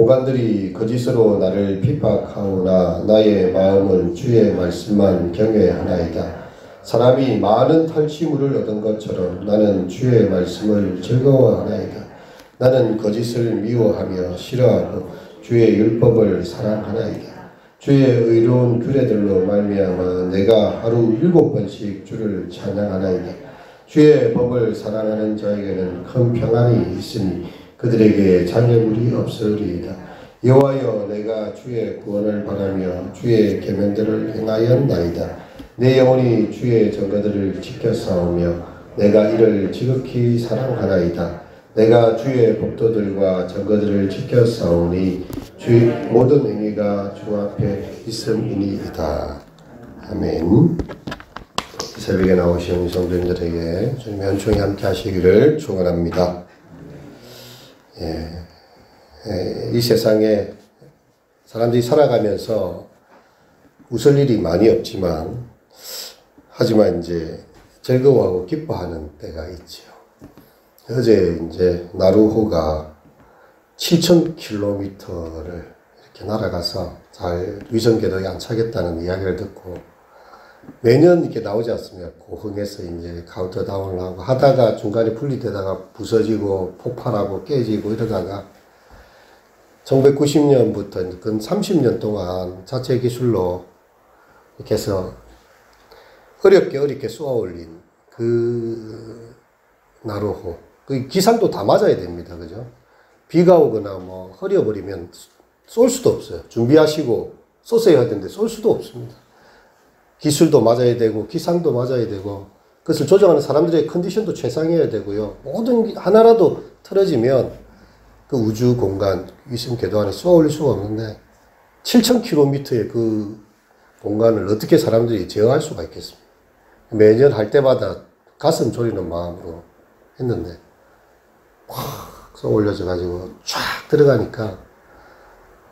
공간들이 거짓으로 나를 핍박하오나 나의 마음은 주의 말씀만 경외하나이다. 사람이 많은 탈취물을 얻은 것처럼 나는 주의 말씀을 즐거워하나이다. 나는 거짓을 미워하며 싫어하고 주의 율법을 사랑하나이다. 주의 의로운 규례들로 말미암아 내가 하루 7번씩 주를 찬양하나이다. 주의 법을 사랑하는 자에게는 큰 평안이 있으니 그들에게 장애물이 없으리이다. 여호와여, 내가 주의 구원을 바라며 주의 계명들을 행하였나이다. 내 영혼이 주의 증거들을 지켜싸우며 내가 이를 지극히 사랑하나이다. 내가 주의 법도들과 증거들을 지켜싸우니 주의 모든 행위가 주 앞에 있음이니이다. 아멘. 새벽에 나오신 성도님들에게 주님의 은총이 함께 하시기를 축원합니다. 이 세상에 사람들이 살아가면서 웃을 일이 많이 없지만 하지만 이제 즐거워하고 기뻐하는 때가 있지요. 어제 이제 나루호가 7,000km를 이렇게 날아가서 잘 위성궤도에 안착했다는 이야기를 듣고 매년 이렇게 나오지 않습니까? 고흥에서 이제 카운트다운을 하고 하다가 중간에 분리되다가 부서지고 폭발하고 깨지고 이러다가 1990년부터 근 30년 동안 자체 기술로 이렇게 해서 어렵게 쏘아 올린 그 나루호. 그 기상도 다 맞아야 됩니다. 그죠? 비가 오거나 뭐 흐려버리면 쏠 수도 없어요. 준비하시고 쏘셔야 되는데 쏠 수도 없습니다. 기술도 맞아야 되고 기상도 맞아야 되고 그것을 조정하는 사람들의 컨디션도 최상이어야 되고요. 모든 하나라도 틀어지면 그 우주 공간 위성 궤도 안에 쏘아 올릴 수가 없는데 7,000km의 그 공간을 어떻게 사람들이 제어할 수가 있겠습니까? 매년 할 때마다 가슴 졸이는 마음으로 했는데 확 쏘아 올려져 가지고 쫙 들어가니까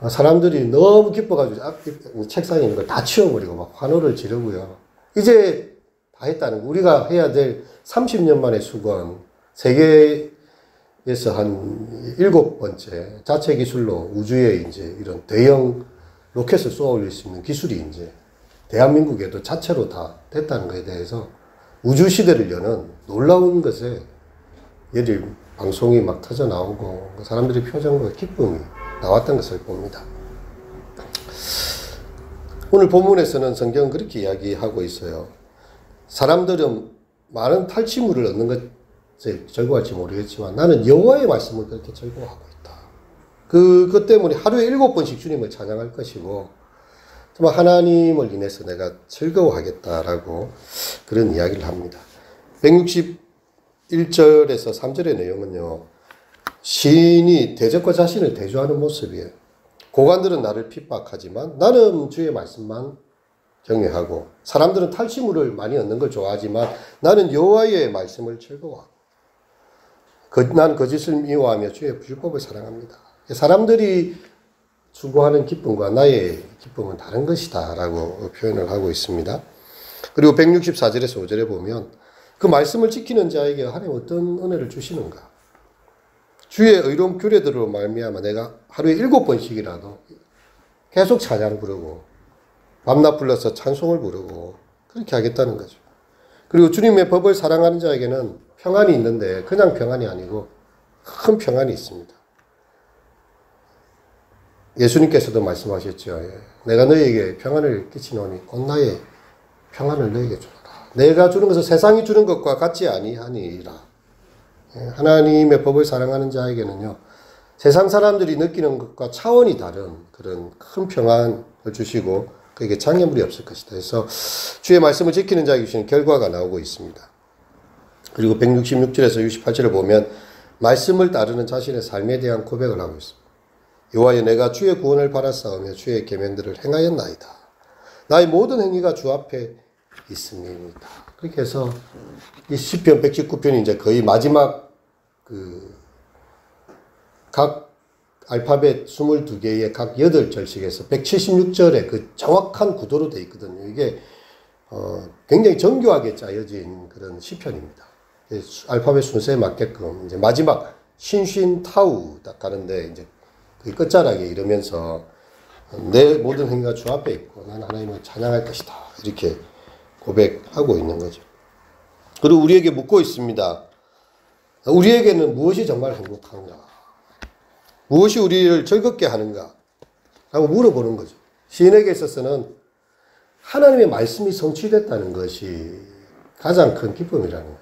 사람들이 너무 기뻐가지고 책상에 있는 걸 다 치워버리고 막 환호를 지르고요. 이제 다 했다는 거. 우리가 해야 될 30년 만의 수건, 세계에서 한 7번째 자체 기술로 우주에 이제 이런 대형 로켓을 쏘아 올릴 수 있는 기술이 이제 대한민국에도 자체로 다 됐다는 것에 대해서 우주 시대를 여는 놀라운 것에 예를 방송이 막 터져 나오고 사람들의 표정과 기쁨이 나왔던 것을 봅니다. 오늘 본문에서는 성경은 그렇게 이야기하고 있어요. 사람들은 많은 탈취물을 얻는 것에 즐거워할지 모르겠지만 나는 여호와의 말씀을 그렇게 즐거워하고 있다. 그것 때문에 하루에 7번씩 주님을 찬양할 것이고 정말 하나님을 인해서 내가 즐거워하겠다라고 그런 이야기를 합니다. 161절에서 3절의 내용은요. 시인이 대적과 자신을 대조하는 모습이에요. 고관들은 나를 핍박하지만 나는 주의 말씀만 경외하고 사람들은 탈취물을 많이 얻는 걸 좋아하지만 나는 여호와의 말씀을 즐거워하고 난 거짓을 미워하며 주의 율법을 사랑합니다. 사람들이 추구하는 기쁨과 나의 기쁨은 다른 것이다 라고 표현을 하고 있습니다. 그리고 164절에서 5절에 보면 그 말씀을 지키는 자에게 하나님 어떤 은혜를 주시는가. 주의 의로운 규례들로 말미암아 내가 하루에 7번씩이라도 계속 찬양 부르고 밤낮 불러서 찬송을 부르고 그렇게 하겠다는 거죠. 그리고 주님의 법을 사랑하는 자에게는 평안이 있는데 그냥 평안이 아니고 큰 평안이 있습니다. 예수님께서도 말씀하셨죠. 내가 너희에게 평안을 끼치노니 곧 나의 평안을 너희에게 주노라. 내가 주는 것은 세상이 주는 것과 같지 아니하니라. 하나님의 법을 사랑하는 자에게는요, 세상 사람들이 느끼는 것과 차원이 다른 그런 큰 평안을 주시고 그에게 장애물이 없을 것이다. 그래서 주의 말씀을 지키는 자에게 주시는 결과가 나오고 있습니다. 그리고 166절에서 68절을 보면 말씀을 따르는 자신의 삶에 대한 고백을 하고 있습니다. 여호와여, 내가 주의 구원을 바라싸우며 주의 계명들을 행하였나이다. 나의 모든 행위가 주 앞에 있음이니이다. 그렇게 해서 이 시편 119편이 이제 거의 마지막 각 알파벳 22개의 각 8절씩에서 176절의 그 정확한 구도로 되어 있거든요. 이게 굉장히 정교하게 짜여진 그런 시편입니다. 알파벳 순서에 맞게끔 이제 마지막 신신 타우 딱 가는데 이제 그 끝자락에 이르면서 내 모든 행위가 주 앞에 있고 난 하나님을 찬양할 것이다. 이렇게 고백하고 있는 거죠. 그리고 우리에게 묻고 있습니다. 우리에게는 무엇이 정말 행복한가? 무엇이 우리를 즐겁게 하는가? 라고 물어보는 거죠. 시인에게 있어서는 하나님의 말씀이 성취됐다는 것이 가장 큰 기쁨이라는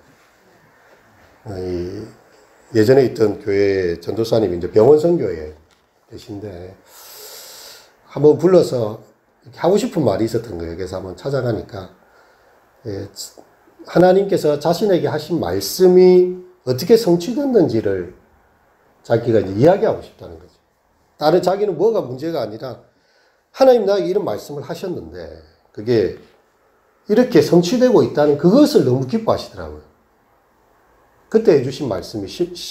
거예요. 예전에 있던 교회 전도사님이 이제 병원선교회 계신데 한번 불러서 하고 싶은 말이 있었던 거예요. 그래서 한번 찾아가니까 하나님께서 자신에게 하신 말씀이 어떻게 성취됐는지를 자기가 이제 이야기하고 싶다는 거죠. 다른 자기는 뭐가 문제가 아니라 하나님 나에게 이런 말씀을 하셨는데 그게 이렇게 성취되고 있다는 그것을 너무 기뻐하시더라고요. 그때 해주신 말씀이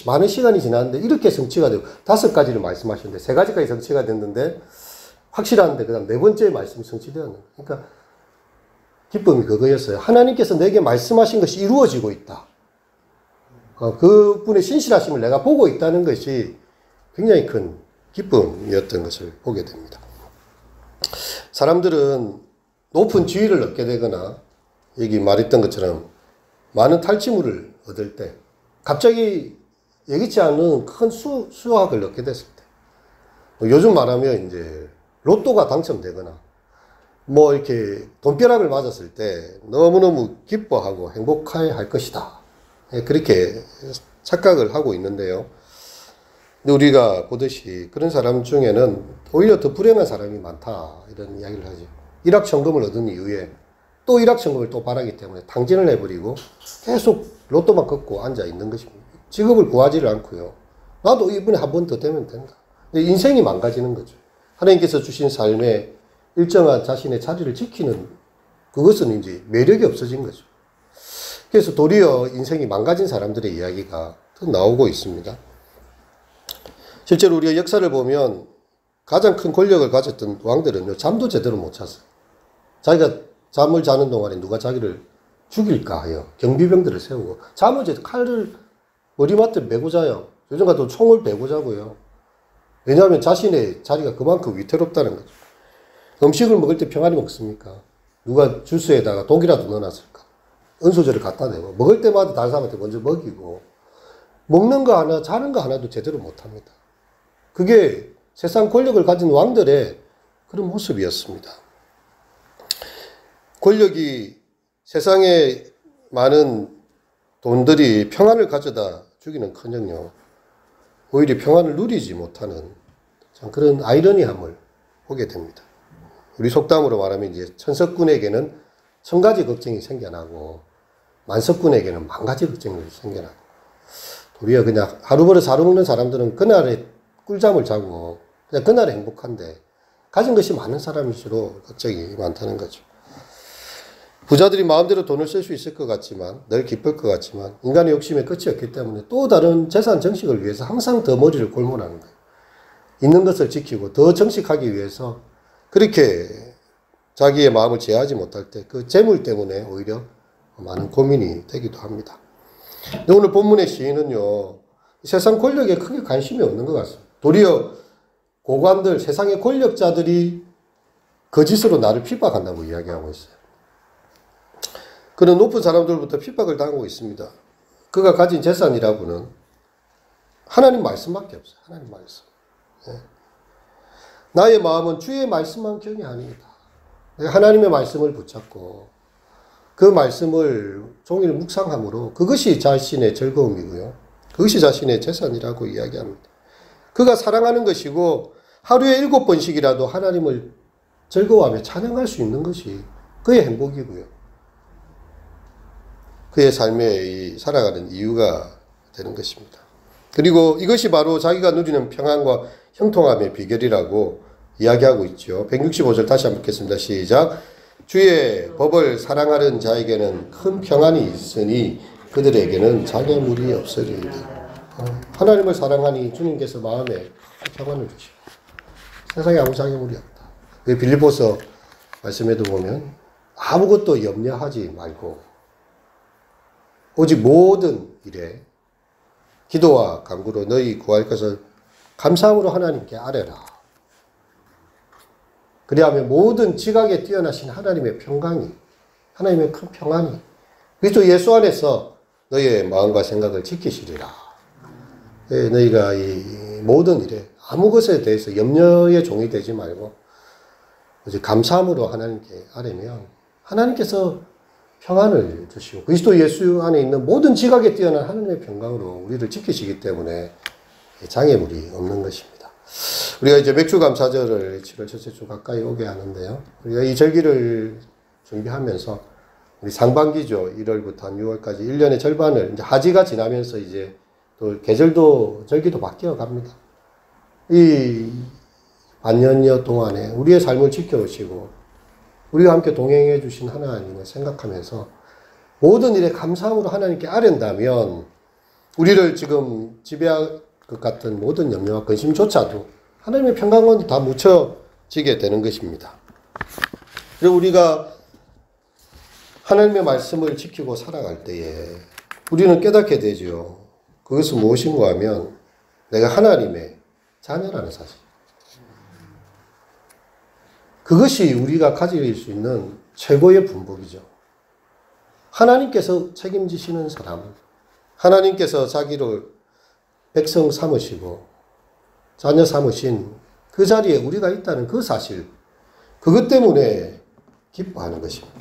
많은 시간이 지났는데 이렇게 성취가 되고 5가지를 말씀하셨는데 3가지까지 성취가 됐는데 확실한데 그 다음 4번째 말씀이 성취되었는 그러니까 기쁨이 그거였어요. 하나님께서 내게 말씀하신 것이 이루어지고 있다. 그분의 신실하심을 내가 보고 있다는 것이 굉장히 큰 기쁨이었던 것을 보게 됩니다. 사람들은 높은 지위를 얻게 되거나 여기 말했던 것처럼 많은 탈취물을 얻을 때 갑자기 예기치 않은 큰 수확을 얻게 됐을 때 요즘 말하면 이제 로또가 당첨되거나 뭐 이렇게 돈벼락을 맞았을 때 너무너무 기뻐하고 행복해 할 것이다. 그렇게 착각을 하고 있는데요. 근데 우리가 보듯이 그런 사람 중에는 오히려 더 불행한 사람이 많다. 이런 이야기를 하죠. 일확천금을 얻은 이후에 또 일확천금을 또 바라기 때문에 탕진을 해버리고 계속 로또만 걷고 앉아 있는 것입니다. 직업을 구하지를 않고요. 나도 이번에 한 번 더 되면 된다. 인생이 망가지는 거죠. 하나님께서 주신 삶에 일정한 자신의 자리를 지키는 그것은 이제 매력이 없어진 거죠. 그래서 도리어 인생이 망가진 사람들의 이야기가 더 나오고 있습니다. 실제로 우리가 역사를 보면 가장 큰 권력을 가졌던 왕들은요, 잠도 제대로 못 잤어요. 자기가 잠을 자는 동안에 누가 자기를 죽일까 하여 경비병들을 세우고 잠을 제대로 칼을 머리맡에 메고 자요. 요즘 같은 총을 베고 자고요. 왜냐하면 자신의 자리가 그만큼 위태롭다는 거죠. 음식을 먹을 때 평안히 먹습니까? 누가 주스에다가 독이라도 넣어놨을까? 은소저를 갖다 대고 먹을 때마다 다른 사람한테 먼저 먹이고 먹는 거 하나 자는 거 하나도 제대로 못합니다. 그게 세상 권력을 가진 왕들의 그런 모습이었습니다. 권력이 세상에 많은 돈들이 평안을 가져다 주기는커녕요 오히려 평안을 누리지 못하는 그런 아이러니함을 보게 됩니다. 우리 속담으로 말하면 이제 천석군에게는 1000가지 걱정이 생겨나고 만석군에게는 10,000가지 걱정이 생겨나고 도리어 그냥 하루 버릇 하루 먹는 사람들은 그날에 꿀잠을 자고 그냥 그날에 행복한데 가진 것이 많은 사람일수록 걱정이 많다는 거죠. 부자들이 마음대로 돈을 쓸 수 있을 것 같지만 늘 기쁠 것 같지만 인간의 욕심에 끝이 없기 때문에 또 다른 재산 정식을 위해서 항상 더 머리를 골몰하는 거예요. 있는 것을 지키고 더 정식하기 위해서 그렇게 자기의 마음을 제어하지 못할 때 그 재물 때문에 오히려 많은 고민이 되기도 합니다. 근데 오늘 본문의 시인은요, 세상 권력에 크게 관심이 없는 것 같습니다. 도리어 고관들, 세상의 권력자들이 거짓으로 나를 핍박한다고 이야기하고 있어요. 그는 높은 사람들부터 핍박을 당하고 있습니다. 그가 가진 재산이라고는 하나님 말씀밖에 없어요. 하나님 말씀. 네. 나의 마음은 주의 말씀만 경외하니이다. 하나님의 말씀을 붙잡고 그 말씀을 종일 묵상함으로 그것이 자신의 즐거움이고요. 그것이 자신의 재산이라고 이야기합니다. 그가 사랑하는 것이고 하루에 7번씩이라도 하나님을 즐거워하며 찬양할 수 있는 것이 그의 행복이고요. 그의 삶에 살아가는 이유가 되는 것입니다. 그리고 이것이 바로 자기가 누리는 평안과 형통함의 비결이라고 이야기하고 있죠. 165절 다시 한번 읽겠습니다. 시작. 주의 법을 사랑하는 자에게는 큰 평안이 있으니 그들에게는 장애물이 없으리이다. 하나님을 사랑하니 주님께서 마음에 평안을 주시고 세상에 아무 장애물이 없다. 빌립보서 말씀에도 보면 아무것도 염려하지 말고 오직 모든 일에 기도와 간구로 너희 구할 것을 감사함으로 하나님께 아뢰라. 그리하면 모든 지각에 뛰어나신 하나님의 평강이, 하나님의 큰 평안이 그리스도 예수 안에서 너희의 마음과 생각을 지키시리라. 너희가 이 모든 일에 아무 것에 대해서 염려의 종이 되지 말고 감사함으로 하나님께 아뢰면 하나님께서 평안을 주시고 그리스도 예수 안에 있는 모든 지각에 뛰어난 하나님의 평강으로 우리를 지키시기 때문에 장애물이 없는 것입니다. 우리가 이제 맥주 감사절을 7월 첫째 주 가까이 오게 하는데요. 우리가 이 절기를 준비하면서 우리 상반기죠. 1월부터 한 6월까지 1년의 절반을 이제 하지가 지나면서 이제 또 계절도 절기도 바뀌어 갑니다. 이 반년여 동안에 우리의 삶을 지켜오시고 우리와 함께 동행해 주신 하나님을 생각하면서 모든 일에 감사함으로 하나님께 아랜다면 우리를 지금 지배할 것 같은 모든 염려와 근심조차도 하나님의 평강은 다 묻혀지게 되는 것입니다. 그리고 우리가 하나님의 말씀을 지키고 살아갈 때에 우리는 깨닫게 되죠. 그것은 무엇인가 하면 내가 하나님의 자녀라는 사실. 그것이 우리가 가질 수 있는 최고의 분복이죠. 하나님께서 책임지시는 사람, 하나님께서 자기를 백성 삼으시고 자녀 삼으신 그 자리에 우리가 있다는 그 사실, 그것 때문에 기뻐하는 것입니다.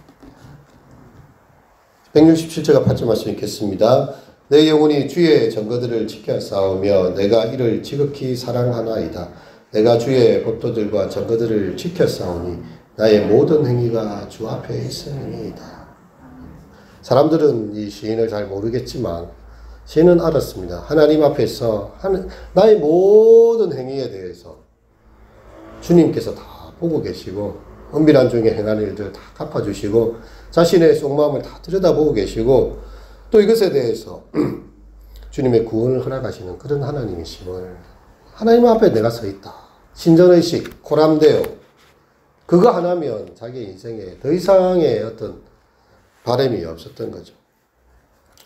167제가 8절 말씀 읽겠습니다. 내 영혼이 주의 증거들을 지켜 싸우며 내가 이를 지극히 사랑하나이다. 내가 주의 법도들과 증거들을 지켜 싸우니 나의 모든 행위가 주 앞에 있음이다. 사람들은 이 시인을 잘 모르겠지만 시인은 알았습니다. 하나님 앞에서 나의 모든 행위에 대해서 주님께서 다 보고 계시고 은밀한 중에 행하는 일들 다 갚아주시고 자신의 속마음을 다 들여다보고 계시고 또 이것에 대해서 주님의 구원을 허락하시는 그런 하나님이심을 하나님 앞에 내가 서 있다. 신전의식, 코람데오 그거 하나면 자기 인생에 더 이상의 어떤 바람이 없었던 거죠.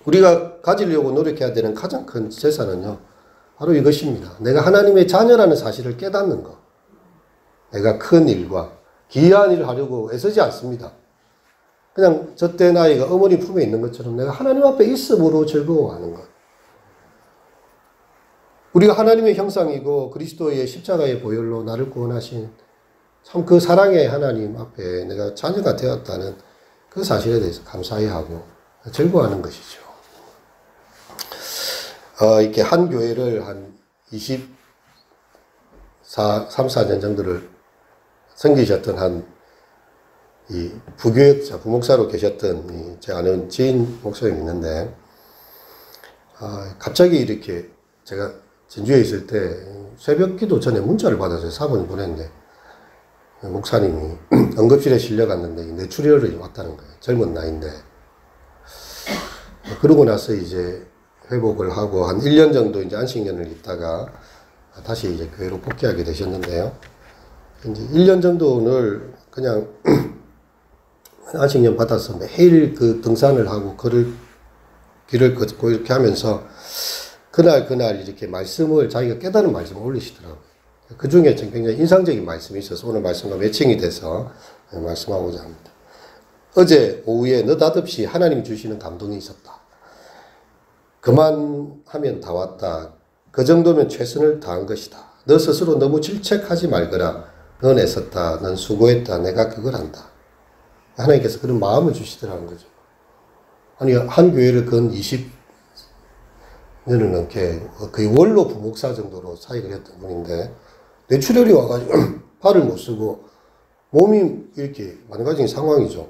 우리가 가지려고 노력해야 되는 가장 큰 재산은요. 바로 이것입니다. 내가 하나님의 자녀라는 사실을 깨닫는 것. 내가 큰 일과 기이한 일을 하려고 애쓰지 않습니다. 그냥 젖된 아이가 어머니 품에 있는 것처럼 내가 하나님 앞에 있음으로 즐거워하는 것. 우리가 하나님의 형상이고 그리스도의 십자가의 보혈로 나를 구원하신 참 그 사랑의 하나님 앞에 내가 자녀가 되었다는 그 사실에 대해서 감사해야 하고 즐거워하는 것이죠. 이렇게 한 교회를 한 3, 4년 정도를 섬기셨던 한 이 부교역자, 부목사로 계셨던 제 아는 지인 목사님이 있는데, 갑자기 이렇게 제가 진주에 있을 때 새벽 기도 전에 문자를 받아서 사본을 보냈는데, 목사님이 응급실에 실려갔는데 뇌출혈이 왔다는 거예요. 젊은 나이인데. 그러고 나서 이제 회복을 하고 한 1년 정도 이제 안식년을 있다가 다시 이제 교회로 복귀하게 되셨는데요. 이제 1년 정도를 그냥 안식년 받아서 매일 그 등산을 하고 길을 걷고 이렇게 하면서 그날 이렇게 말씀을 자기가 깨달은 말씀을 올리시더라고요. 그 중에 굉장히 인상적인 말씀이 있어서 오늘 말씀과 매칭이 돼서 말씀하고자 합니다. 어제 오후에 느닷없이 하나님이 주시는 감동이 있었다. 그만하면 다 왔다. 그 정도면 최선을 다한 것이다. 너 스스로 너무 질책하지 말거라. 넌 애썼다. 넌 수고했다. 내가 그걸 한다. 하나님께서 그런 마음을 주시더라는 거죠. 아니, 한 교회를 근 20년을 넘게 거의 원로 부목사 정도로 사역을 했던 분인데 뇌출혈이 와가지고 발을 못 쓰고 몸이 이렇게 만가진 상황이죠.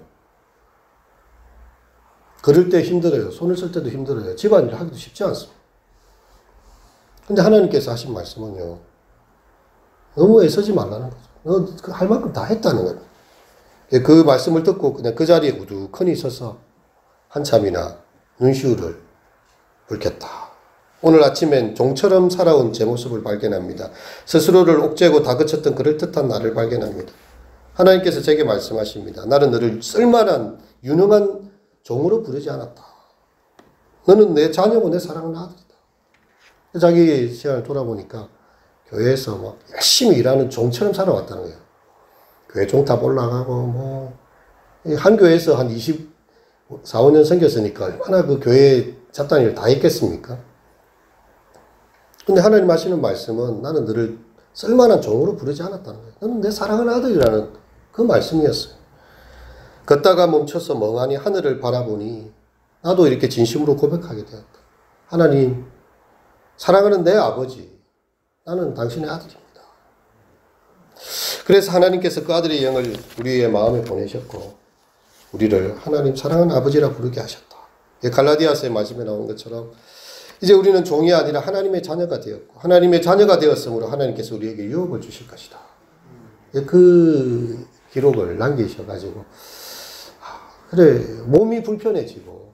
걸을 때 힘들어요. 손을 쓸 때도 힘들어요. 집안일 하기도 쉽지 않습니다. 근데 하나님께서 하신 말씀은요. 너무 애쓰지 말라는 거죠. 너 할 만큼 다 했다는 거예요. 그 말씀을 듣고 그냥 그 자리에 우두커니 서서 한참이나 눈시울을 붉혔다. 오늘 아침엔 종처럼 살아온 제 모습을 발견합니다. 스스로를 옥죄고 다그쳤던 그럴듯한 나를 발견합니다. 하나님께서 제게 말씀하십니다. 나는 너를 쓸만한 유능한 종으로 부르지 않았다. 너는 내 자녀고 내 사랑하는 아들이다. 자기 시간을 돌아보니까 교회에서 막 열심히 일하는 종처럼 살아왔다는 거예요. 교회 종탑 올라가고 한 교회에서 한 24, 5년 섬겼으니까 얼마나 그 교회 잡다한 일을 다 했겠습니까? 근데 하나님 하시는 말씀은 나는 너를 쓸만한 종으로 부르지 않았다는 거예요. 너는 내 사랑하는 아들이라는 그 말씀이었어요. 걷다가 멈춰서 멍하니 하늘을 바라보니 나도 이렇게 진심으로 고백하게 되었다. 하나님, 사랑하는 내 아버지, 나는 당신의 아들입니다. 그래서 하나님께서 그 아들의 영을 우리의 마음에 보내셨고 우리를 하나님 사랑하는 아버지라 부르게 하셨다. 갈라디아서의 말씀에 나오는 것처럼 이제 우리는 종이 아니라 하나님의 자녀가 되었고 하나님의 자녀가 되었으므로 하나님께서 우리에게 유업을 주실 것이다. 그 기록을 남기셔가지고 그래 몸이 불편해지고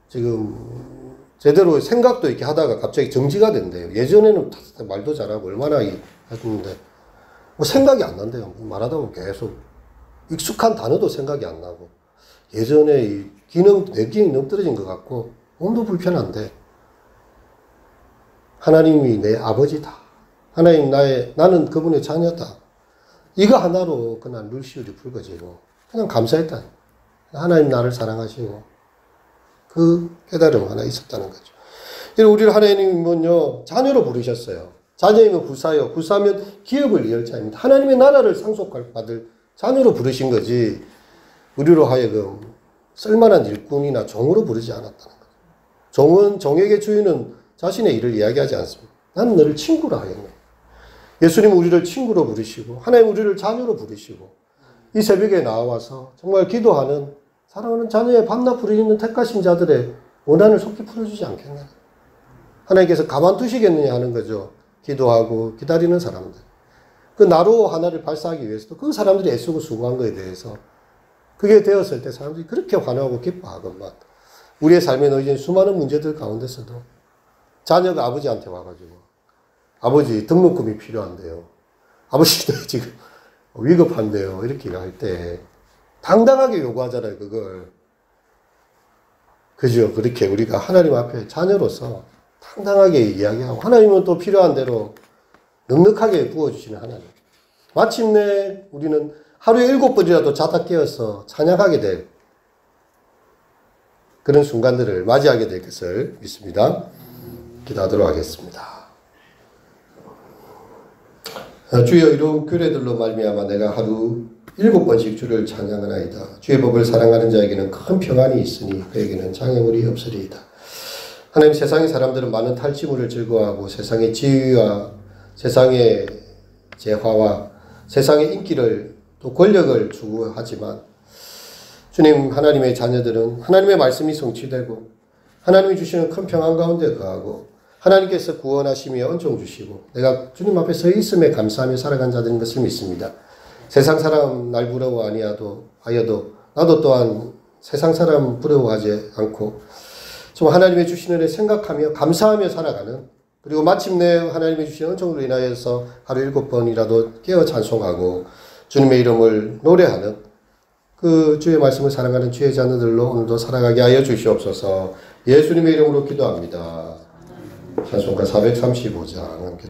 지금 제대로 생각도 이렇게 하다가 갑자기 정지가 된대요. 예전에는 말도 잘하고 얼마나 했는데 뭐 생각이 안 난대요. 말하다 보면 계속 익숙한 단어도 생각이 안 나고 예전에 이 뇌 기능이 너무 떨어진 것 같고 몸도 불편한데 하나님이 내 아버지다. 하나님 나는 그분의 자녀다. 이거 하나로 그날 물시울이 붉어지고 그냥 감사했다. 하나님 나를 사랑하시고 그 깨달음 하나 있었다는 거죠. 우리를 하나님은요 자녀로 부르셨어요. 자녀이면 구사요. 구사면 기업을 이을 자입니다. 하나님의 나라를 상속받을 자녀로 부르신 거지 우리로 하여금 쓸만한 일꾼이나 종으로 부르지 않았다는 거죠. 종에게 주인은 자신의 일을 이야기하지 않습니다. 나는 너를 친구로 하였네. 예수님은 우리를 친구로 부르시고 하나님 우리를 자녀로 부르시고 이 새벽에 나와서 정말 기도하는 사랑하는 자녀의 밤낮 부르짖는 택하신 자들의 원한을 속히 풀어주지 않겠나. 하나님께서 가만두시겠느냐 하는 거죠. 기도하고 기다리는 사람들. 그 나로 하나를 발사하기 위해서도 그 사람들이 애쓰고 수고한 것에 대해서 그게 되었을 때 사람들이 그렇게 환호하고 기뻐하건만 우리의 삶에 놓여진 수많은 문제들 가운데서도 자녀가 아버지한테 와가지고 아버지 등록금이 필요한데요. 아버지 지금 위급한데요. 이렇게 할 때 당당하게 요구하잖아요. 그걸. 그죠? 그렇게 우리가 하나님 앞에 자녀로서 당당하게 이야기하고 하나님은 또 필요한 대로 넉넉하게 부어주시는 하나님. 마침내 우리는 하루에 7번이라도 자다 깨어서 찬양하게 될 그런 순간들을 맞이하게 될 것을 믿습니다. 기도하도록 하겠습니다. 주여 이런 규례들로 말미암아 내가 하루 7번씩 주를 찬양하나이다. 주의 법을 사랑하는 자에게는 큰 평안이 있으니 그에게는 장애물이 없으리이다. 하나님 세상의 사람들은 많은 탈취물을 즐거워하고 세상의 지위와 세상의 재화와 세상의 인기를 또 권력을 추구하지만 주님 하나님의 자녀들은 하나님의 말씀이 성취되고 하나님이 주시는 큰 평안 가운데 거하고 하나님께서 구원하시며 은총 주시고 내가 주님 앞에 서 있음에 감사하며 살아간 자들인 것을 믿습니다. 세상 사람 날 부러워 아니하여도 나도 또한 세상 사람 부러워하지 않고 좀 하나님의 주신 은혜 생각하며 감사하며 살아가는 그리고 마침내 하나님의 주신 은총으로 인하여서 하루 7번이라도 깨어 찬송하고 주님의 이름을 노래하는 그 주의 말씀을 사랑하는 주의 자녀들로 오늘도 살아가게 하여 주시옵소서. 예수님의 이름으로 기도합니다. 찬송가 435장